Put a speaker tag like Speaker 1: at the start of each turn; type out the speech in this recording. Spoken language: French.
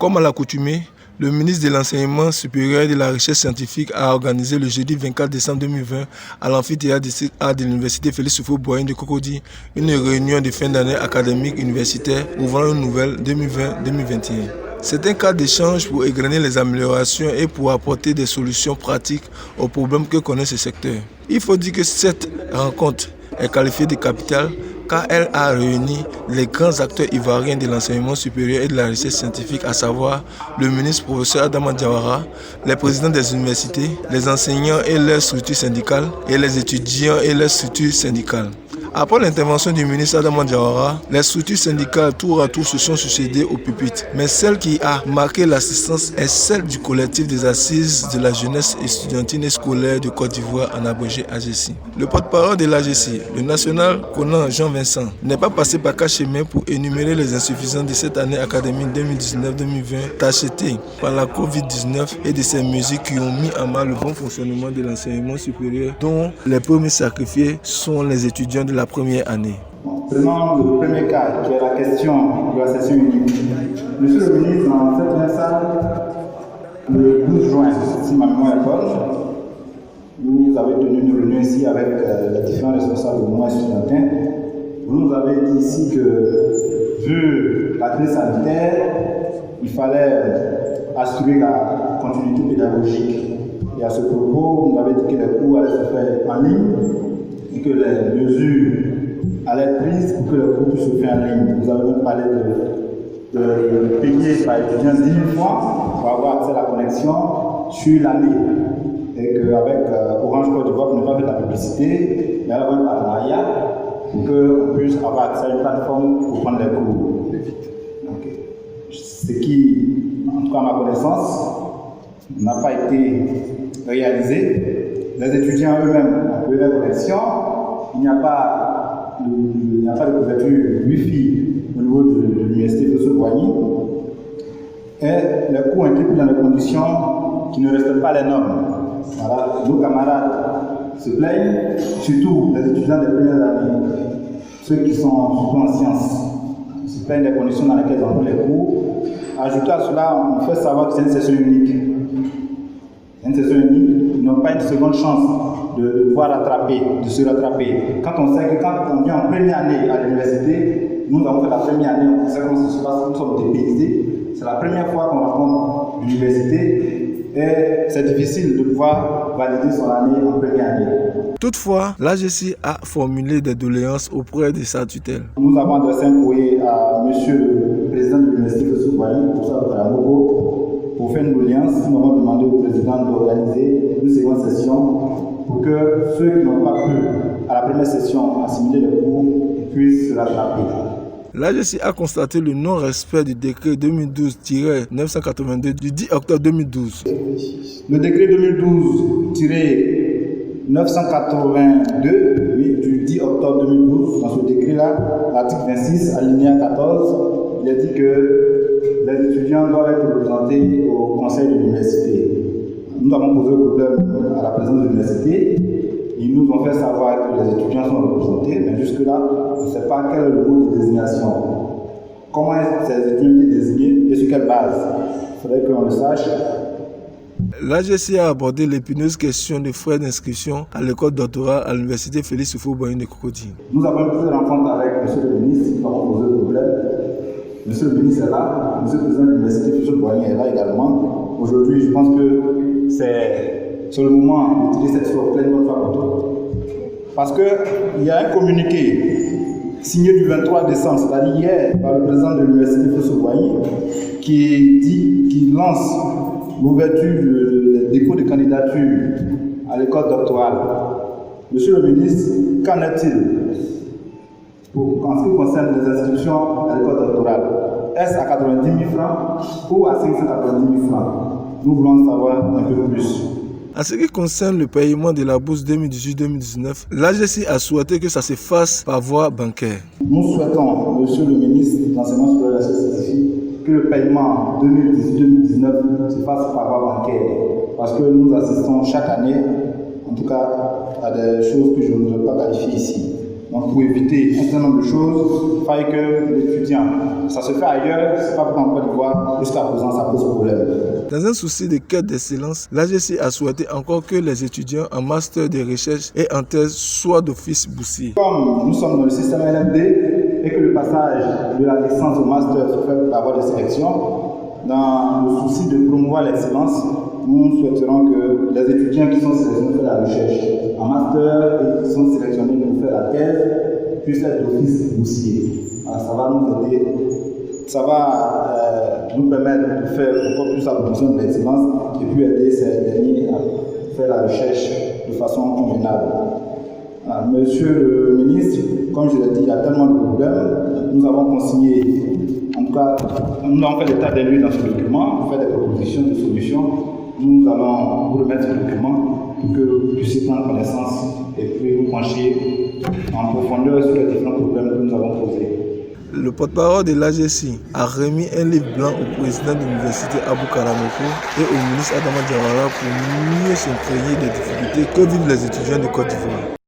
Speaker 1: Comme à l'accoutumée, le ministre de l'Enseignement supérieur et de la Recherche scientifique a organisé le jeudi 24 décembre 2020 à l'amphithéâtre district A de l'université Félix Houphouët-Boigny de Cocody une réunion de fin d'année académique universitaire ouvrant une nouvelle 2020-2021. C'est un cadre d'échange pour égrener les améliorations et pour apporter des solutions pratiques aux problèmes que connaît ce secteur. Il faut dire que cette rencontre est qualifiée de capitale car elle a réuni les grands acteurs ivoiriens de l'enseignement supérieur et de la recherche scientifique, à savoir le ministre professeur Adama Diawara, les présidents des universités, les enseignants et leurs structures syndicales et les étudiants et leurs structures syndicales. Après l'intervention du ministre Adama Diawara, les structures syndicales tour à tour se sont succédées au pupitre. Mais celle qui a marqué l'assistance est celle du collectif des assises de la jeunesse estudiantine et scolaire de Côte d'Ivoire, en abrégé AGESI. Le porte-parole de l'AGESI, le national Conan Jean-Vincent, n'est pas passé par quatre chemins pour énumérer les insuffisances de cette année académique 2019-2020 tachetée par la Covid-19 et de ces mesures qui ont mis en mal le bon fonctionnement de l'enseignement supérieur, dont les premiers sacrifiés sont les étudiants de la première année.
Speaker 2: Prenons le premier cas, qui est la question de la session unique. Monsieur le ministre, dans cette même salle, le 12 juin, si ma mémoire est bonne, vous avez tenu une réunion ici avec les différents responsables du mouvement estudiantin. Vous nous avez dit ici que, vu la crise sanitaire, il fallait assurer la continuité pédagogique. Et à ce propos, vous nous avez dit que les cours allaient se faire en ligne et que les mesures allaient être prises pour que les cours puissent se faire en ligne. Vous avez même parlé de payer par étudiant 10 000 francs pour avoir accès à la connexion sur l'année. Et qu'avec Orange Côte d'Ivoire, pour ne pas faire de la publicité, il y a un partenariat pour qu'on puisse avoir accès à une plateforme pour prendre les cours. Okay. Ce qui, en tout cas à ma connaissance, n'a pas été réalisé. Les étudiants eux-mêmes ont payé la connexion. Il n'y a pas de couverture Wi-Fi au niveau de l'université de Houphouët-Boigny. Et les cours ont été pris dans des conditions qui ne respectent pas les normes. Voilà. Nos camarades se plaignent, surtout les étudiants des premières années, ceux qui sont surtout en sciences, se plaignent des conditions dans lesquelles ils ont pris les cours. Ajouté à cela, on fait savoir que c'est une session unique. Une session unique, ils n'ont pas une seconde chance de pouvoir de se rattraper. Quand on sait que quand on vient en première année à l'université, nous avons fait la première année, on sait comment ça se passe, nous sommes dépaysés. C'est la première fois qu'on rencontre l'université et c'est difficile de pouvoir valider son année en première année.
Speaker 1: Toutefois, l'AGESI a formulé des doléances auprès de sa tutelle.
Speaker 2: Nous avons adressé un courrier à monsieur le président de l'université de Houphouët-Boigny, pour faire une doléance. Nous avons demandé au président d'organiser une seconde session pour que ceux qui n'ont pas pu, à la première session, assimiler les cours puissent se rattraper.
Speaker 1: L'AGESI a constaté le non-respect du décret 2012-982 du 10 octobre 2012.
Speaker 2: Le décret 2012-982 du 10 octobre 2012, dans ce décret-là, l'article 26, alinéa 14, il est dit que les étudiants doivent être représentés au conseil de l'université. Nous avons posé le problème à la présidence de l'université. Ils nous ont fait savoir que les étudiants sont représentés, mais jusque-là, on ne sait pas quel est le mot de désignation. Comment ces étudiants sont désignés et sur quelle base? Il faudrait qu'on le sache.
Speaker 1: L'AGESI a abordé l'épineuse question des frais d'inscription à l'école doctorale à l'université Félix Houphouët-Boigny de Cocody.
Speaker 2: Nous avons eu une rencontre avec M. le ministre, nous avons posé le problème. M. le ministre est là, M. le président de l'université Félix Houphouët-Boigny est là également. Aujourd'hui, je pense que c'est sur le moment d'utiliser cette fois pleine bonne fois pour toutes. Parce qu'il y a un communiqué signé du 23 décembre, c'est-à-dire hier, par le président de l'université Félix Houphouët-Boigny, qui lance l'ouverture des dépôts de candidature à l'école doctorale. Monsieur le ministre, qu'en est-il en ce qui concerne les inscriptions à l'école doctorale? Est-ce à 90 000 francs ou à 590 000 francs? Nous voulons en savoir un peu plus.
Speaker 1: En ce qui concerne le paiement de la bourse 2018-2019, l'AGESI a souhaité que ça se fasse par voie bancaire.
Speaker 2: Nous souhaitons, Monsieur le ministre de l'Enseignement supérieur et de la Recherche scientifique, que le paiement 2018-2019 se fasse par voie bancaire. Parce que nous assistons chaque année, en tout cas, à des choses que je ne veux pas qualifier ici. Donc pour éviter un certain nombre de choses, il faille que l'étudiant, ça se fait ailleurs, c'est pas pour en Côte d'Ivoire, jusqu'à présent ça pose problème.
Speaker 1: Dans un souci de quête d'excellence, l'AGC a souhaité encore que les étudiants en master de recherche et en thèse soient d'office boursiers.
Speaker 2: Comme nous sommes dans le système LMD et que le passage de la licence au master se fait par voie de sélection, dans le souci de promouvoir l'excellence, nous souhaiterons que les étudiants qui sont sélectionnés pour la recherche en master et qui sont sélectionnés pour faire la thèse puissent être d'office boursiers. Ça va nous aider, ça va nous permettre de faire encore plus la promotion de l'excellence et puis aider ces derniers à faire la recherche de façon convenable. Monsieur le ministre, comme je l'ai dit, il y a tellement de problèmes. Nous avons consigné, en tout cas, nous avons fait l'état des lieux dans ce document, fait des propositions de solutions. Nous allons vous remettre ce document pour que vous puissiez prendre connaissance et puis vous pencher en profondeur sur les différents problèmes que nous avons posés.
Speaker 1: Le porte-parole de l'AGC a remis un livre blanc au président de l'université Abou Karamoko et au ministre Adama Diawara pour mieux s'imprégner des difficultés que vivent les étudiants de Côte d'Ivoire.